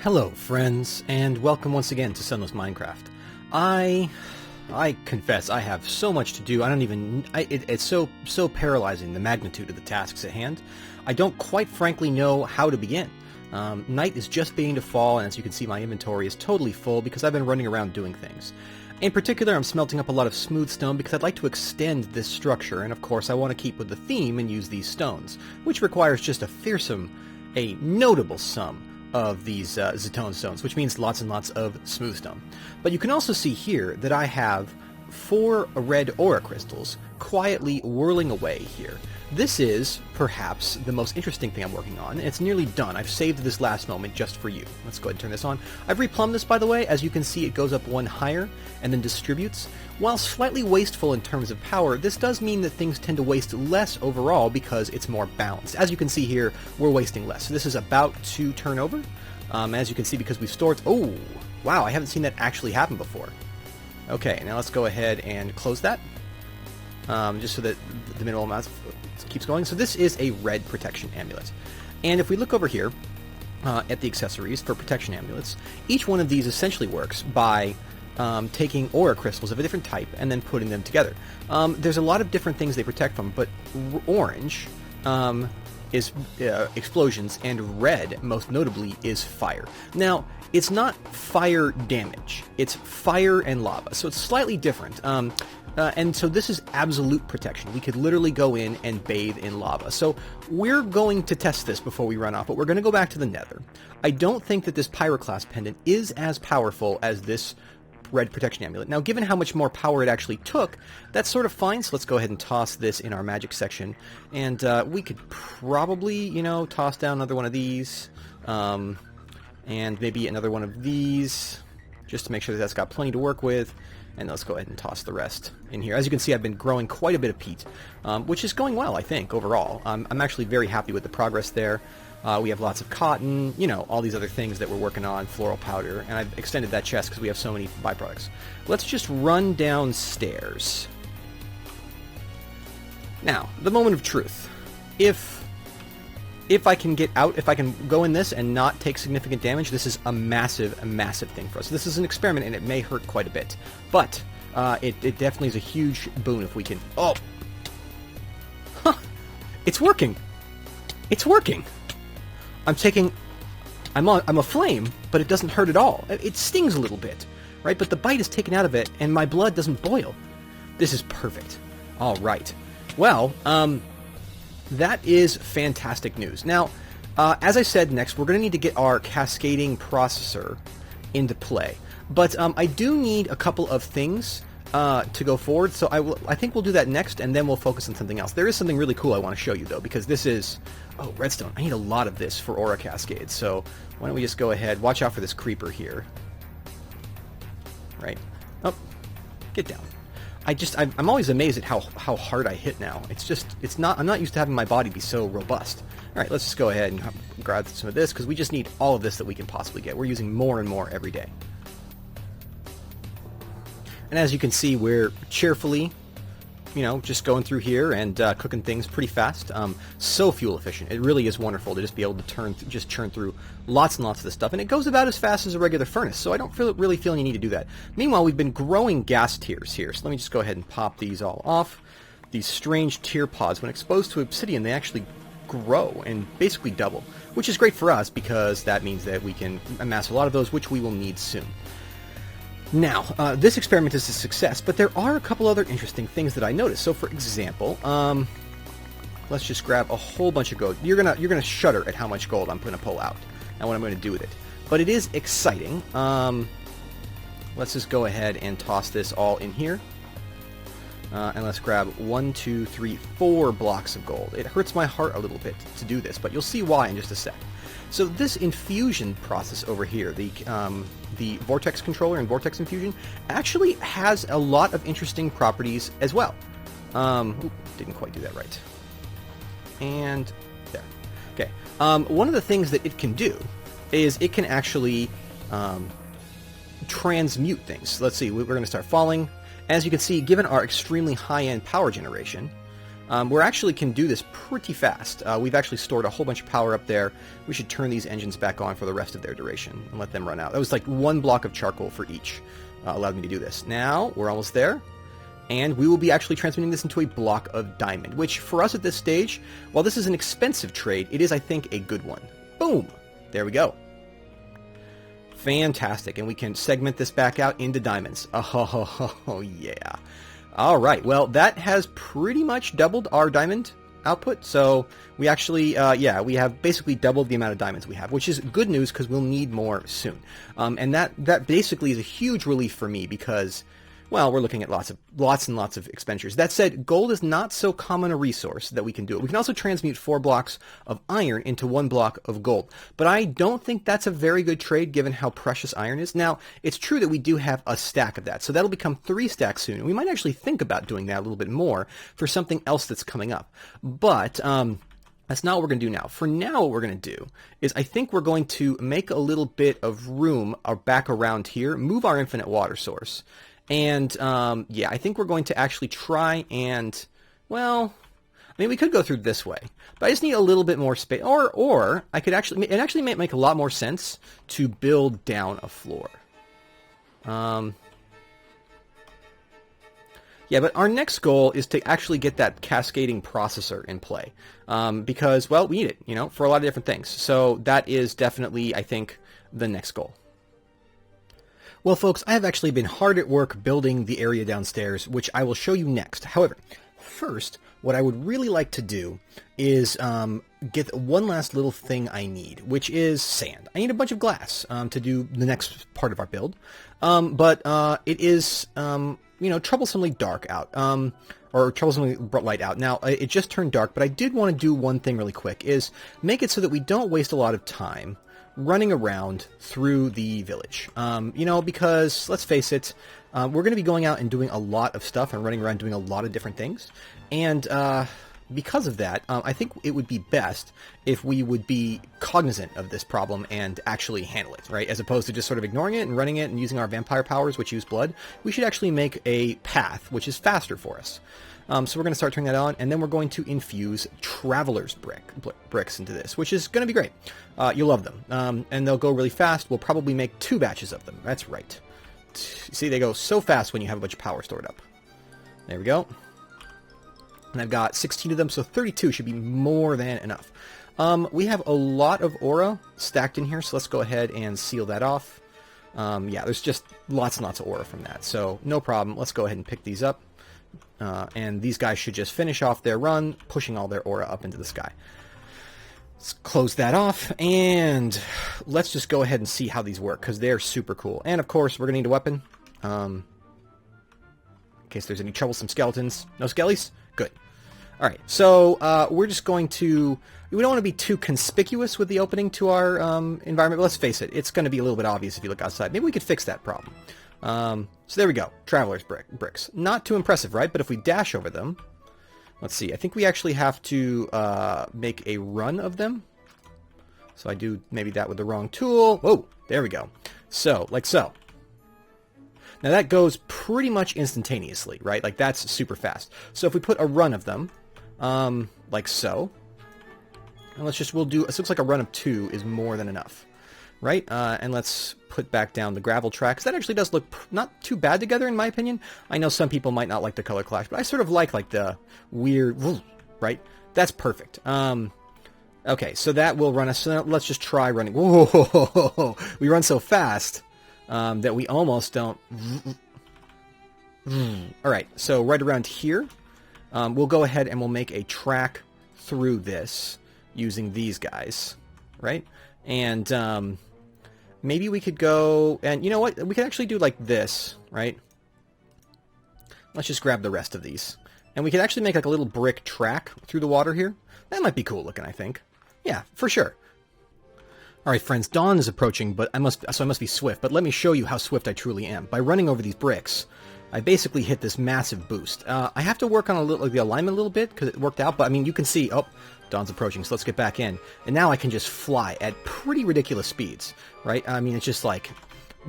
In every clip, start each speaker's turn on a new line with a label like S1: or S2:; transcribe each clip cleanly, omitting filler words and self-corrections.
S1: Hello, friends, and welcome once again to Sunless Minecraft. I confess I have so much to do. I don't even. It's so paralyzing, the magnitude of the tasks at hand. I don't quite frankly know how to begin. Night is just beginning to fall, and as you can see, my inventory is totally full because I've been running around doing things. In particular, I'm smelting up a lot of smooth stone because I'd like to extend this structure, and of course I want to keep with the theme and use these stones, which requires just a notable sum of these Zetone stones, which means lots and lots of smooth stone. But you can also see here that I have 4 red aura crystals quietly whirling away here. This is perhaps the most interesting thing I'm working on, and it's nearly done. I've saved this last moment just for you. Let's go ahead and turn this on. I've replumbed this, by the way. As you can see, it goes up 1 higher and then distributes. While slightly wasteful in terms of power, this does mean that things tend to waste less overall because it's more balanced. As you can see here, we're wasting less. So this is about to turn over. As you can see, because we've stored... Oh, wow, I haven't seen that actually happen before. Okay, now let's go ahead and close that. Just so that the minimal amount keeps going. So this is a red protection amulet. And if we look over here at the accessories for protection amulets, each one of these essentially works by taking aura crystals of a different type and then putting them together. There's a lot of different things they protect from, but orange is explosions, and red, most notably, is fire. Now, it's not fire damage. It's fire and lava, so it's slightly different. And so this is absolute protection. We could literally go in and bathe in lava. So we're going to test this before we run off, but we're going to go back to the nether. I don't think that this Pyroclast pendant is as powerful as this red protection amulet. Now, given how much more power it actually took, that's sort of fine, so let's go ahead and toss this in our magic section. And we could probably, toss down another one of these, and maybe another one of these, just to make sure that that's got plenty to work with. And let's go ahead and toss the rest in here. As you can see, I've been growing quite a bit of peat, which is going well, I think, overall. I'm actually very happy with the progress there. We have lots of cotton, all these other things that we're working on, floral powder, and I've extended that chest because we have so many byproducts. Let's just run downstairs. Now, the moment of truth. If I can get out, if I can go in this and not take significant damage, this is a massive thing for us. This is an experiment, and it may hurt quite a bit. But it definitely is a huge boon if we can... Oh! Huh! It's working! It's working! I'm a flame, but it doesn't hurt at all. It stings a little bit, right? But the bite is taken out of it, and my blood doesn't boil. This is perfect. All right. Well, that is fantastic news. Now, as I said, next we're going to need to get our cascading processor into play. But I do need a couple of things to go forward, so I think we'll do that next, and then we'll focus on something else. There is something really cool I want to show you, though, because this is... Oh, redstone. I need a lot of this for aura cascades, so why don't we just go ahead. Watch out for this creeper here. Right. Oh, get down. I'm always amazed at how hard I hit now. I'm not used to having my body be so robust. All right, let's just go ahead and grab some of this, because we just need all of this that we can possibly get. We're using more and more every day. And as you can see, we're cheerfully, just going through here and cooking things pretty fast. So fuel efficient. It really is wonderful to just be able to just churn through lots and lots of this stuff. And it goes about as fast as a regular furnace, so I don't really feel any need to do that. Meanwhile, we've been growing gas tiers here. So let me just go ahead and pop these all off. These strange tier pods, when exposed to obsidian, they actually grow and basically double, which is great for us because that means that we can amass a lot of those, which we will need soon. Now, this experiment is a success, but there are a couple other interesting things that I noticed. So, for example, let's just grab a whole bunch of gold. You're gonna shudder at how much gold I'm going to pull out and what I'm going to do with it. But it is exciting. Let's just go ahead and toss this all in here. And let's grab 1, 2, 3, 4 blocks of gold. It hurts my heart a little bit to do this, but you'll see why in just a sec. So this infusion process over here, the vortex controller and vortex infusion, actually has a lot of interesting properties as well. Didn't quite do that right. And there. Okay. One of the things that it can do is it can actually transmute things. Let's see. We're going to start falling. As you can see, given our extremely high-end power generation, we're actually can do this pretty fast. We've actually stored a whole bunch of power up there. We should turn these engines back on for the rest of their duration and let them run out. That was like 1 block of charcoal for each. Allowed me to do this. Now, we're almost there. And we will be actually transmitting this into a block of diamond, which for us at this stage, while this is an expensive trade, it is, I think, a good one. Boom! There we go. Fantastic. And we can segment this back out into diamonds. Oh, yeah. All right. Well, that has pretty much doubled our diamond output. So we actually, we have basically doubled the amount of diamonds we have, which is good news because we'll need more soon. And that basically is a huge relief for me because, well, we're looking at lots and lots of expenditures. That said, gold is not so common a resource that we can do it. We can also transmute 4 blocks of iron into 1 block of gold. But I don't think that's a very good trade given how precious iron is. Now, it's true that we do have a stack of that, so that'll become 3 stacks soon. And we might actually think about doing that a little bit more for something else that's coming up. But that's not what we're going to do now. For now, what we're going to do is I think we're going to make a little bit of room back around here, move our infinite water source. And, I think we're going to actually try and, well, I mean, we could go through this way, but I just need a little bit more space. Or I could actually, it actually might make a lot more sense to build down a floor. But our next goal is to actually get that cascading processor in play. Because, well, we need it, for a lot of different things. So that is definitely, I think, the next goal. Well, folks, I have actually been hard at work building the area downstairs, which I will show you next. However, first, what I would really like to do is get one last little thing I need, which is sand. I need a bunch of glass to do the next part of our build. But it is, troublesomely dark out, or troublesomely light out. Now, it just turned dark, but I did want to do one thing really quick, is make it so that we don't waste a lot of time running around through the village. Because, let's face it, we're going to be going out and doing a lot of stuff and running around doing a lot of different things. And because of that, I think it would be best if we would be cognizant of this problem and actually handle it, right? As opposed to just sort of ignoring it and running it and using our vampire powers, which use blood. We should actually make a path, which is faster for us. So we're going to start turning that on, and then we're going to infuse Traveler's bricks into this, which is going to be great. You'll love them. And they'll go really fast. We'll probably make 2 batches of them. That's right. See, they go so fast when you have a bunch of power stored up. There we go. And I've got 16 of them, so 32 should be more than enough. We have a lot of aura stacked in here, so let's go ahead and seal that off. There's just lots and lots of aura from that, so no problem. Let's go ahead and pick these up. And these guys should just finish off their run, pushing all their aura up into the sky. Let's close that off, and let's just go ahead and see how these work, because they're super cool. And, of course, we're going to need a weapon, in case there's any troublesome skeletons. No skellies? Good. All right, so we're just going to... We don't want to be too conspicuous with the opening to our environment, but let's face it, it's going to be a little bit obvious if you look outside. Maybe we could fix that problem. So there we go. Traveler's bricks. Not too impressive, right? But if we dash over them... Let's see. I think we actually have to make a run of them. So I do maybe that with the wrong tool. Whoa, there we go. So, like so. Now that goes pretty much instantaneously, right? Like that's super fast. So if we put a run of them, like so, and we'll do, it looks like a run of 2 is more than enough, right? And let's put back down the gravel tracks. That actually does look not too bad together, in my opinion. I know some people might not like the color clash, but I sort of like the weird, right? That's perfect. Okay, so that will run us. So now let's just try running. Whoa, we run so fast that we almost don't. All right, so right around here, we'll go ahead and we'll make a track through this using these guys, right? And maybe we could go, and you know what? We could actually do like this, right? Let's just grab the rest of these. And we could actually make like a little brick track through the water here. That might be cool looking, I think. Yeah, for sure. All right, friends, dawn is approaching, but I must be swift. But let me show you how swift I truly am. By running over these bricks, I basically hit this massive boost. I have to work on the alignment a little bit because it worked out. But I mean, you can see, oh, dawn's approaching, so let's get back in. And now I can just fly at pretty ridiculous speeds, right? I mean, it's just like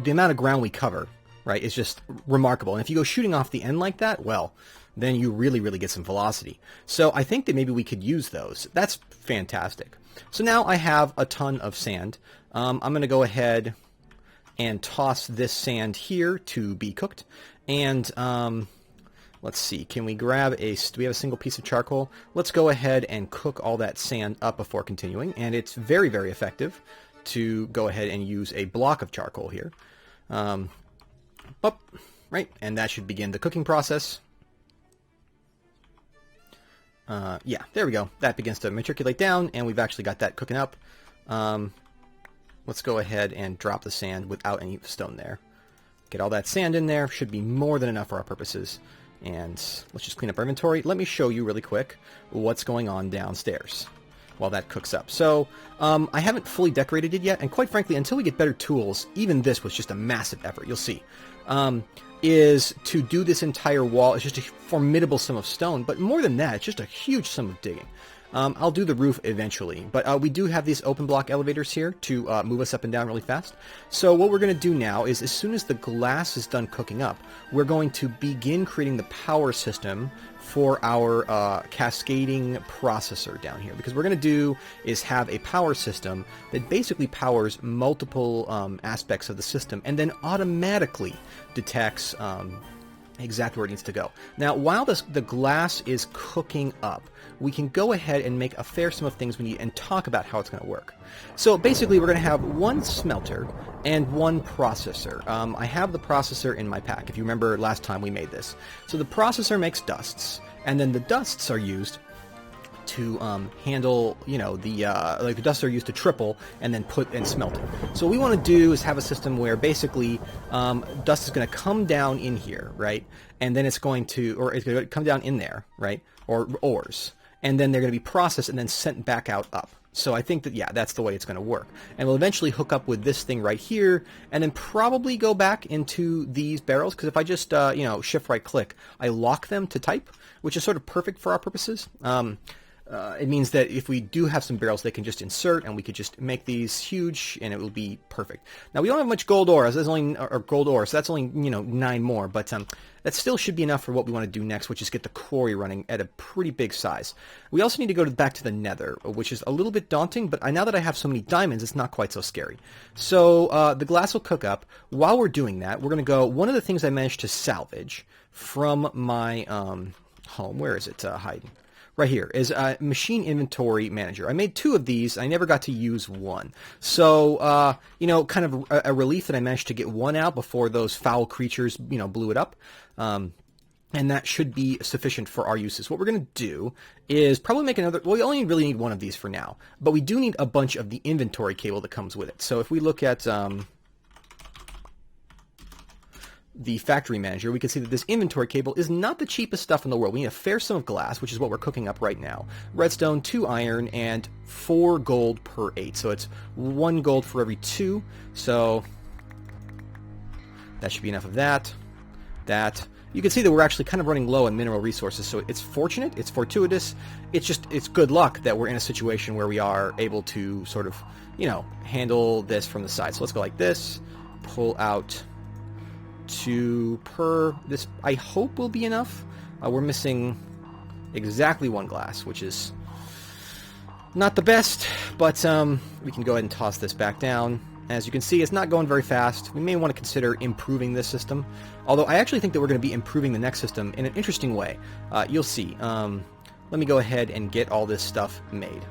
S1: the amount of ground we cover right, is just remarkable. And if you go shooting off the end like that, well, then you really, really get some velocity. So I think that maybe we could use those. That's fantastic. So now I have a ton of sand. I'm going to go ahead and toss this sand here to be cooked. And let's see, can we grab do we have a single piece of charcoal? Let's go ahead and cook all that sand up before continuing. And it's very, very effective to go ahead and use a block of charcoal here. Right, and that should begin the cooking process. Yeah, there we go. That begins to matriculate down, and we've actually got that cooking up. Let's go ahead and drop the sand without any stone there. Get all that sand in there. Should be more than enough for our purposes. And let's just clean up our inventory. Let me show you really quick what's going on downstairs while that cooks up. So I haven't fully decorated it yet, and quite frankly, until we get better tools, even this was just a massive effort. You'll see. Is to do this entire wall. It's just a formidable sum of stone, but more than that, it's just a huge sum of digging. I'll do the roof eventually, but we do have these open block elevators here to move us up and down really fast. So what we're going to do now is, as soon as the glass is done cooking up, we're going to begin creating the power system for our cascading processor down here. Because what we're going to do is have a power system that basically powers multiple aspects of the system and then automatically detects exactly where it needs to go. Now, while the glass is cooking up, we can go ahead and make a fair sum of things we need and talk about how it's going to work. So basically, we're going to have one smelter and one processor. I have the processor in my pack, if you remember last time we made this. So the processor makes dusts, and then the dusts are used to handle, the dusts are used to triple and then put and smelt it. So what we want to do is have a system where basically dust is going to come down in here, right? And then it's going to come down in there, right? Or ores. And then they're going to be processed and then sent back out up. So I think that, yeah, that's the way it's going to work. And we'll eventually hook up with this thing right here and then probably go back into these barrels, because if I just, shift right click, I lock them to type, which is sort of perfect for our purposes. It means that if we do have some barrels, they can just insert, and we could just make these huge, and it will be perfect. Now, we don't have much gold ore, so that's only 9 more, but that still should be enough for what we want to do next, which is get the quarry running at a pretty big size. We also need to go back to the nether, which is a little bit daunting, but now that I have so many diamonds, it's not quite so scary. So the glass will cook up. While we're doing that, we're going to go, one of the things I managed to salvage from my home, where is it hiding? Right here is a machine inventory manager. I made 2 of these. I never got to use one. So, kind of a relief that I managed to get one out before those foul creatures, blew it up. And that should be sufficient for our uses. What we're going to do is probably make another. Well, we only really need one of these for now. But we do need a bunch of the inventory cable that comes with it. So if we look at the factory manager, we can see that this inventory cable is not the cheapest stuff in the world. We need a fair sum of glass, which is what we're cooking up right now. Redstone, 2 iron, and 4 gold per 8. So it's 1 gold for every 2. So that should be enough of that. You can see that we're actually kind of running low on mineral resources. So it's fortunate, it's fortuitous. It's good luck that we're in a situation where we are able to sort of, handle this from the side. So let's go like this, pull out 2 per. This I hope will be enough. We're missing exactly 1 glass, which is not the best, but we can go ahead and toss this back down. As you can see, it's not going very fast. We may want to consider improving this system, although I actually think that we're going to be improving the next system in an interesting way. You'll see. Let me go ahead and get all this stuff made.